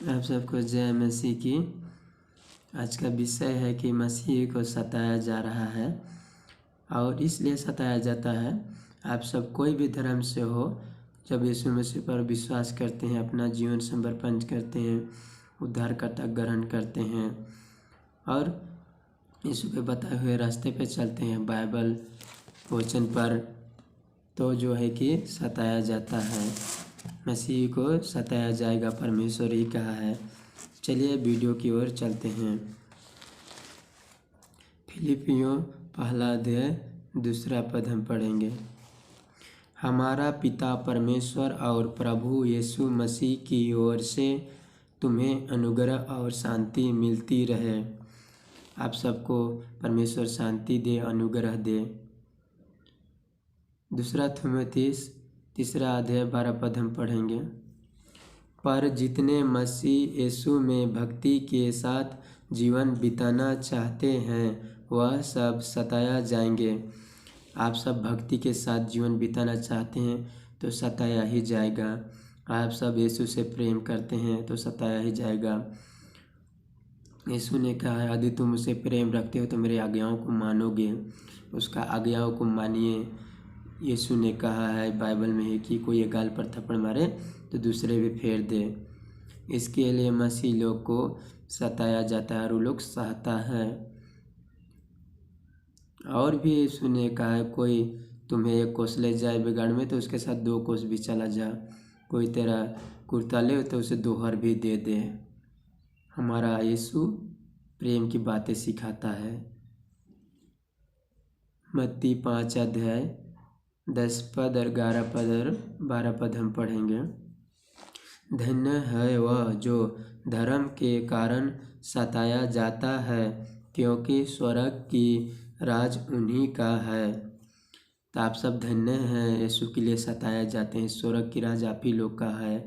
आप सबको जय मसीह की। आज का विषय है कि मसीह को सताया जा रहा है और इसलिए सताया जाता है। आप सब कोई भी धर्म से हो, जब यीशु मसीह पर विश्वास करते हैं, अपना जीवन समर्पण करते हैं, उद्धारकर्ता ग्रहण करते हैं और यीशु के बताए हुए रास्ते पे चलते हैं, बाइबल वचन पर, तो जो है कि सताया जाता है। मसीह को सताया जाएगा, परमेश्वर ही कहा है। चलिए वीडियो की ओर चलते हैं। फिलिपियों पहला अध्याय 2 पद हम पढ़ेंगे। हमारा पिता परमेश्वर और प्रभु यीशु मसीह की ओर से तुम्हें अनुग्रह और शांति मिलती रहे। आप सबको परमेश्वर शांति दे, अनुग्रह दे। 2 थिमोथेयुस 3 अध्याय 12 पद हम पढ़ेंगे। पर जितने मसीह यीशु में भक्ति के साथ जीवन बिताना चाहते हैं वह सब सताया जाएंगे। आप सब भक्ति के साथ जीवन बिताना चाहते हैं तो सताया ही जाएगा। आप सब यीशु से प्रेम करते हैं तो सताया ही जाएगा। यीशु ने कहा है, यदि तुम उसे प्रेम रखते हो तो मेरी आज्ञाओं को मानोगे। उसका आज्ञाओं को मानिए। यीशु ने कहा है बाइबल में ही कि कोई एक गाल पर थप्पड़ मारे तो दूसरे भी फेर दे। इसके लिए मसीह लोग को सताया जाता है और वो लोग सहता है। और भी यीशु ने कहा है, कोई तुम्हें 1 कोस ले जाए बिगाड़ में तो उसके साथ 2 कोस भी चला जा। कोई तेरा कुर्ता ले तो उसे 2 हर भी दे दे। हमारा यीशु प्रेम की बातें सिखाता है। मत्ती 5 अध्याय 10 पद और 11 पद और 12 पद हम पढ़ेंगे। धन्य है वह जो धर्म के कारण सताया जाता है, क्योंकि स्वर्ग की राज उन्हीं का है। तो आप सब धन्य हैं, यीशु के लिए सताया जाते हैं। स्वर्ग की राज आप ही लोग का है।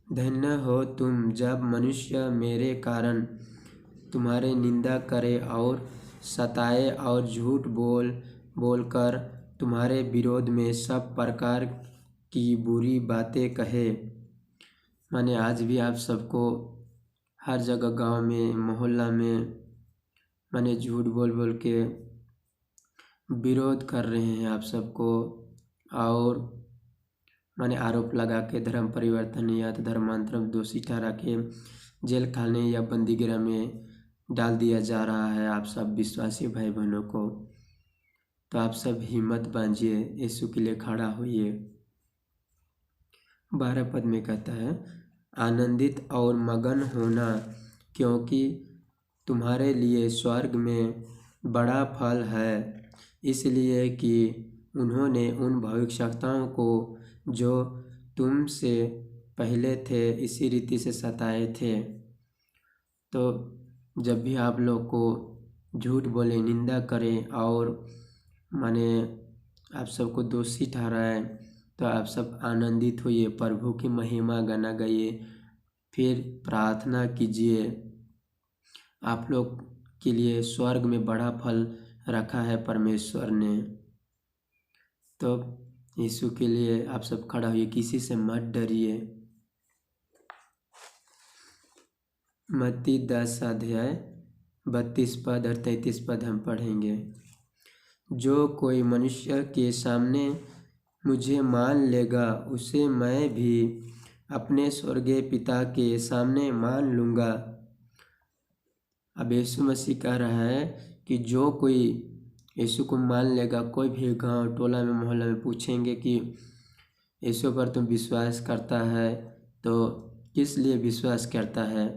धन्य हो तुम जब मनुष्य मेरे कारण तुम्हारे निंदा करे और सताए और झूठ बोलकर तुम्हारे विरोध में सब प्रकार की बुरी बातें कहे। माने आज भी आप सबको हर जगह, गांव में, मोहल्ला में, माने झूठ बोल के विरोध कर रहे हैं आप सबको, और माने आरोप लगा के धर्म परिवर्तन या तो धर्मांतरण दोषी ठहरा के जेल खाने या बंदी गृह में डाल दिया जा रहा है आप सब विश्वासी भाई बहनों को। तो आप सब हिम्मत बांधिए, यीशु के लिए खड़ा होइए। 12 पद में कहता है, आनंदित और मगन होना, क्योंकि तुम्हारे लिए स्वर्ग में बड़ा फल है, इसलिए कि उन्होंने उन भविष्यवक्ताओं को जो तुमसे पहले थे इसी रीति से सताए थे। तो जब भी आप लोग को झूठ बोले, निंदा करें और माने आप सबको दोषी ठहराए, तो आप सब आनंदित होइए, प्रभु की महिमा गाना गाइए, फिर प्रार्थना कीजिए। आप लोग के लिए स्वर्ग में बड़ा फल रखा है परमेश्वर ने। तो यीशु के लिए आप सब खड़ा होइए, किसी से मत डरिए। मत्ती 10 अध्याय 32 पद और 33 पद हम पढ़ेंगे। जो कोई मनुष्य के सामने मुझे मान लेगा उसे मैं भी अपने स्वर्गीय पिता के सामने मान लूँगा। अब यीशु मसीह कह रहा है कि जो कोई यीशु को मान लेगा, कोई भी गांव टोला में मोहल्ला में पूछेंगे कि यीशु पर तुम विश्वास करता है तो किस लिए विश्वास करता है,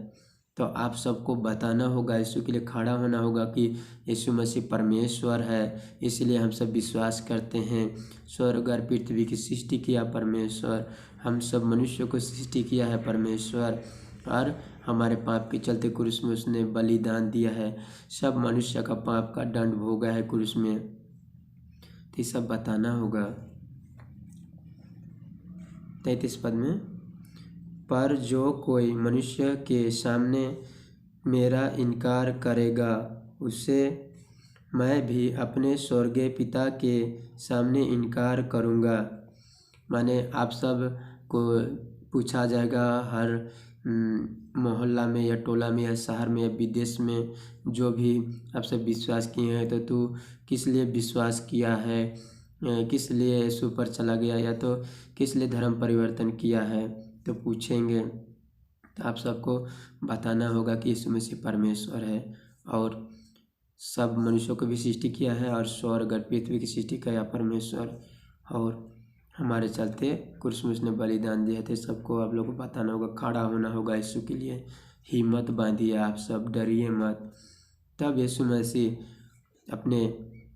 तो आप सबको बताना होगा, यीशु के लिए खड़ा होना होगा कि यीशु मसीह परमेश्वर है, इसलिए हम सब विश्वास करते हैं। स्वर्ग और पृथ्वी की सृष्टि किया परमेश्वर, हम सब मनुष्यों को सृष्टि किया है परमेश्वर, और हमारे पाप के चलते क्रूस में उसने बलिदान दिया है। सब मनुष्य का पाप का दंड भोगा है क्रूस में, तो ये सब बताना होगा। 33 पद में, पर जो कोई मनुष्य के सामने मेरा इनकार करेगा उसे मैं भी अपने स्वर्गीय पिता के सामने इनकार करूँगा। माने आप सब को पूछा जाएगा हर मोहल्ला में या टोला में या शहर में या विदेश में, जो भी आप सब विश्वास किए हैं तो तू किस लिए विश्वास किया है, किस लिए यीशु पर चला गया, या तो किस लिए धर्म परिवर्तन किया है, तो पूछेंगे। तो आप सबको बताना होगा कि यीशु मसीह परमेश्वर है और सब मनुष्यों को भी सृष्टि किया है और स्वर्ग और पृथ्वी की सृष्टि किया परमेश्वर, और हमारे चलते क्रिसमस ने बलिदान दिए थे। सबको आप लोग को बताना होगा, खड़ा होना होगा यीशु के लिए। हिम्मत बांधिए, आप सब डरिए मत। तब यीशु मसीह अपने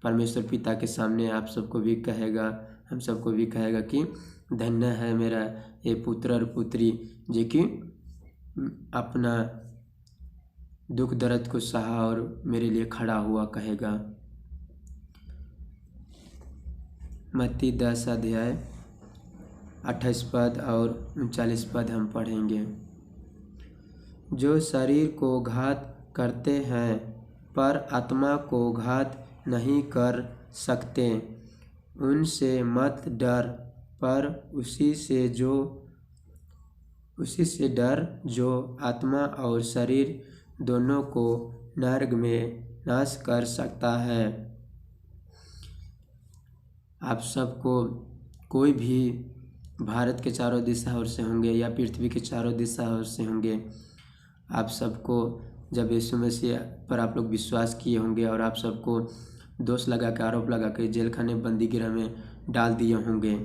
परमेश्वर पिता के सामने आप सबको भी कहेगा, हम सबको भी कहेगा कि धन्य है मेरा ये पुत्र और पुत्री, जो कि अपना दुख दर्द को सहा और मेरे लिए खड़ा हुआ, कहेगा। मत्ती 10 अध्याय 28 पद और 39 पद हम पढ़ेंगे। जो शरीर को घात करते हैं पर आत्मा को घात नहीं कर सकते, उनसे मत डर, पर उसी से डर जो आत्मा और शरीर दोनों को नरक में नाश कर सकता है। आप सबको, कोई भी भारत के चारों दिशाओं से होंगे या पृथ्वी के चारों दिशाओं से होंगे, आप सबको जब यीशु मसीह पर आप लोग विश्वास किए होंगे और आप सबको दोष लगा के, आरोप लगा के जेल खाने बंदी गृह में डाल दिए होंगे,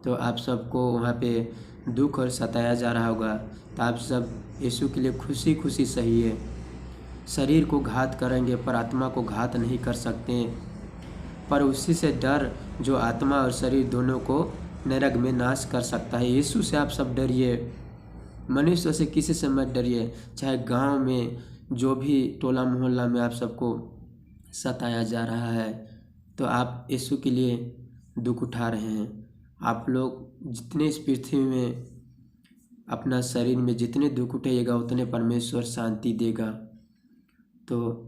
तो आप सबको वहाँ पे दुख और सताया जा रहा होगा। तो आप सब यीशु के लिए खुशी खुशी सहिए। शरीर को घात करेंगे पर आत्मा को घात नहीं कर सकते, पर उसी से डर जो आत्मा और शरीर दोनों को नरक में नाश कर सकता है। यीशु से आप सब डरिए, मनुष्य से किसी से मत डरिए। चाहे गांव में जो भी टोला मोहल्ला में आप सबको सताया जा रहा है, तो आप यीशु के लिए दुख उठा रहे हैं। आप लोग जितने इस पृथ्वी में अपना शरीर में जितने दुख उठाइएगा उतने परमेश्वर शांति देगा। तो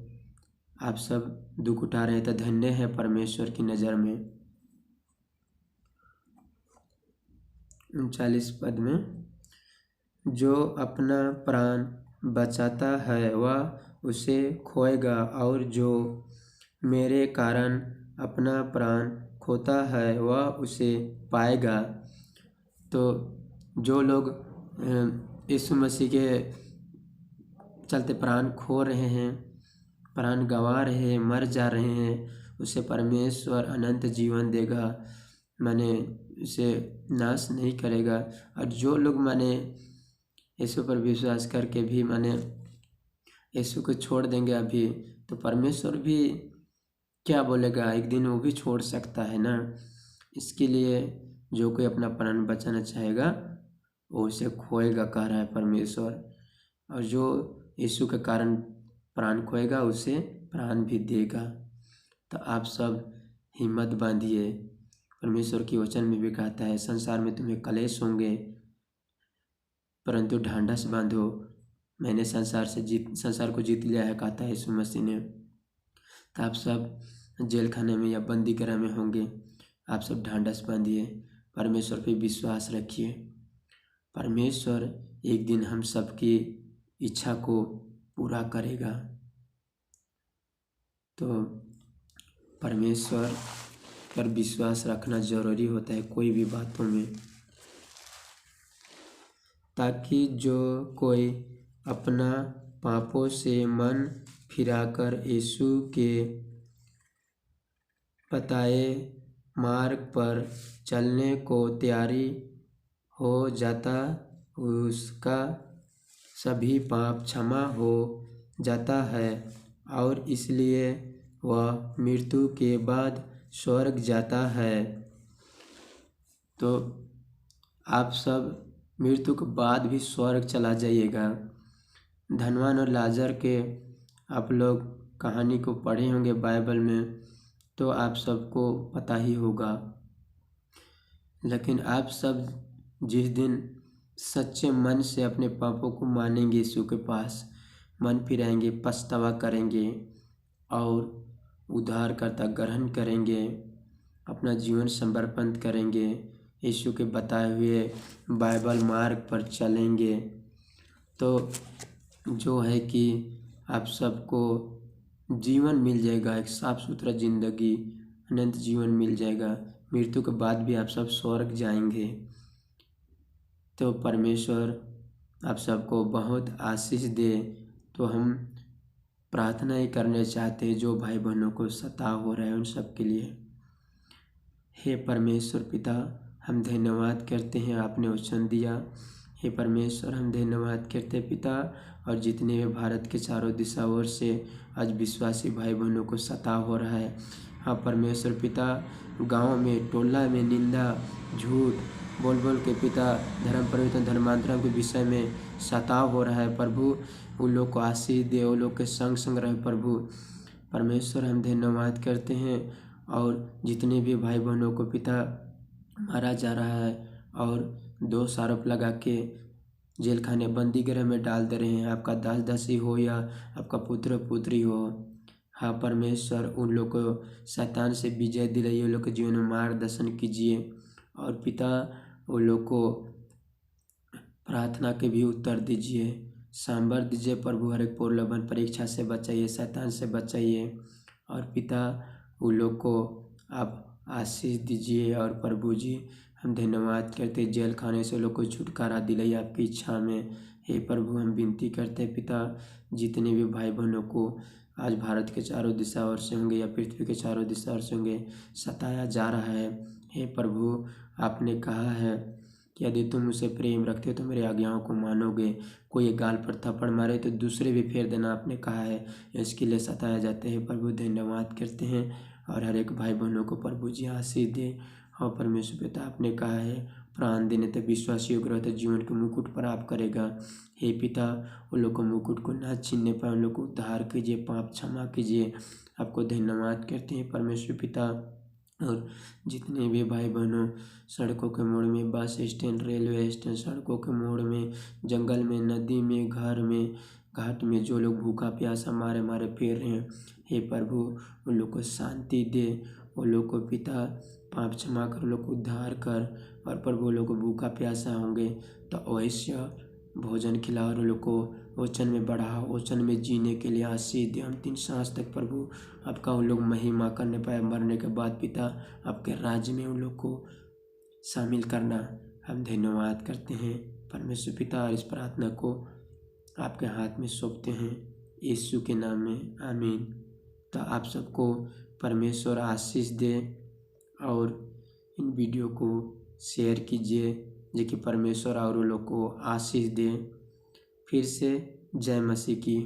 आप सब दुख उठा रहे हैं तो धन्य है परमेश्वर की नज़र में। 39 पद में, जो अपना प्राण बचाता है वह उसे खोएगा, और जो मेरे कारण अपना प्राण खोता है वह उसे पाएगा। तो जो लोग यीशु मसीह के चलते प्राण खो रहे हैं, प्राण गंवा रहे हैं, मर जा रहे हैं, उसे परमेश्वर अनंत जीवन देगा, माने उसे नाश नहीं करेगा। और जो लोग माने यीशु पर विश्वास करके भी माने यीशु को छोड़ देंगे अभी, तो परमेश्वर भी क्या बोलेगा, एक दिन वो भी छोड़ सकता है ना। इसके लिए जो कोई अपना प्राण बचाना चाहेगा वो उसे खोएगा, कह रहा है परमेश्वर। और जो यीशु के कारण प्राण खोएगा उसे प्राण भी देगा। तो आप सब हिम्मत बांधिए। परमेश्वर की वचन में भी कहता है, संसार में तुम्हें कलेश होंगे, परंतु ढांढस बांधो, मैंने संसार को जीत लिया है, कहता है यीशु मसीह ने। तो आप सब जेल खाने में या बंदी गृह में होंगे, आप सब ढांढस बांधिए, परमेश्वर पे विश्वास रखिए। परमेश्वर एक दिन हम सबकी इच्छा को पूरा करेगा। तो परमेश्वर पर विश्वास रखना जरूरी होता है कोई भी बातों में, ताकि जो कोई अपना पापों से मन फिराकर यीशु के बताए मार्ग पर चलने को तैयारी हो जाता, उसका सभी पाप क्षमा हो जाता है और इसलिए वह मृत्यु के बाद स्वर्ग जाता है। तो आप सब मृत्यु के बाद भी स्वर्ग चला जाइएगा। धनवान और लाजर के आप लोग कहानी को पढ़े होंगे बाइबल में, तो आप सबको पता ही होगा। लेकिन आप सब जिस दिन सच्चे मन से अपने पापों को मानेंगे, यीशु के पास मन फिराएंगे, पछतावा करेंगे और उद्धारकर्ता ग्रहण करेंगे, अपना जीवन समर्पण करेंगे, यीशु के बताए हुए बाइबल मार्ग पर चलेंगे तो जो है कि आप सबको जीवन मिल जाएगा, एक साफ सुथरा ज़िंदगी, अनंत जीवन मिल जाएगा। मृत्यु के बाद भी आप सब स्वर्ग जाएंगे। तो परमेश्वर आप सबको बहुत आशीष दे। तो हम प्रार्थना ही करने चाहते हैं जो भाई बहनों को सताव हो रहा है उन सब के लिए। हे परमेश्वर पिता, हम धन्यवाद करते हैं आपने वचन दिया। हे परमेश्वर, हम धन्यवाद करते हैं पिता, और जितने भी भारत के चारों दिशाओं से आज विश्वासी भाई बहनों को सताव हो रहा है, हाँ परमेश्वर पिता, गांव में टोला में निंदा झूठ बोल बोल के पिता धर्म परिवर्तन धर्मांतरण के विषय में सताव हो रहा है प्रभु, उन लोग को आशीष दे, उन लोग के संग संग रहे प्रभु। परमेश्वर हम धन्यवाद करते हैं। और जितने भी भाई बहनों को पिता मारा जा रहा है और दोष आरोप लगा के जेल खाने बंदी गृह में डाल दे रहे हैं, आपका दास दासी हो या आपका पुत्र पुत्री हो, हाँ परमेश्वर उन लोग को शैतान से विजय दिलाइए, उन लोग के जीवन में मार्गदर्शन कीजिए। और पिता उन लोग को प्रार्थना के भी उत्तर दीजिए, सांबर दीजिए प्रभु, हर एक प्रलोभन परीक्षा से बचाइए, शैतान से बचाइए। और पिता उन लोग को आप आशीष दीजिए। और प्रभु जी हम धन्यवाद करते जेल खाने से लोग को छुटकारा दिलाइए आपकी इच्छा में। हे प्रभु हम विनती करते पिता, जितने भी भाई बहनों को आज भारत के चारों दिशा ओर से होंगे या पृथ्वी के चारों दिशा ओर से होंगे सताया जा रहा है, हे प्रभु आपने कहा है कि यदि तुम उसे प्रेम रखते हो तो मेरी आज्ञाओं को मानोगे। कोई एक गाल पर थप्पड़ मारे तो दूसरे भी फेर देना आपने कहा है, इसके लिए सताया जाते हैं प्रभु। धन्यवाद करते हैं और हर एक भाई बहनों को प्रभु जी आशीष दे। और परमेश्वर पिता आपने कहा है प्राण देने तो विश्वासियों ग्रह तो जीवन के मुकुट प्राप्त करेगा। हे पिता उन लोग को मुकुट को ना छीनने पाए, उन लोग को उद्धार कीजिए, पाप क्षमा कीजिए। आपको धन्यवाद करते हैं परमेश्वर पिता। और जितने भी भाई बहनों सड़कों के मोड़ में, बस स्टैंड, रेलवे स्टैंड, सड़कों के मोड़ में, जंगल में, नदी में, घर में, घाट में जो लोग भूखा प्यासा मारे मारे फिर रहे हैं, हे प्रभु उन लोग को शांति दे, उन लोग को पिता पाप क्षमा कर, उन लोग को उद्धार कर। और प्रभु उन लोग को भूखा प्यासा होंगे तो अवश्य भोजन खिलाओ, और उन लोग को वचन में बढ़ाओ, वचन में जीने के लिए आशीष दे। अंतिम सांस तक प्रभु आपका उन लोग महिमा करने पाए, मरने के बाद पिता आपके राज्य में उन लोग को शामिल करना। हम धन्यवाद करते हैं परमेश्वर पिता, और इस प्रार्थना को आपके हाथ में सौंपते हैं यीशु के नाम में, आमीन। तो आप सबको परमेश्वर आशीष दे और इन वीडियो को शेयर कीजिए, जो कि परमेश्वर और उन लोग को आशीष दे। फिर से जय मसीह की।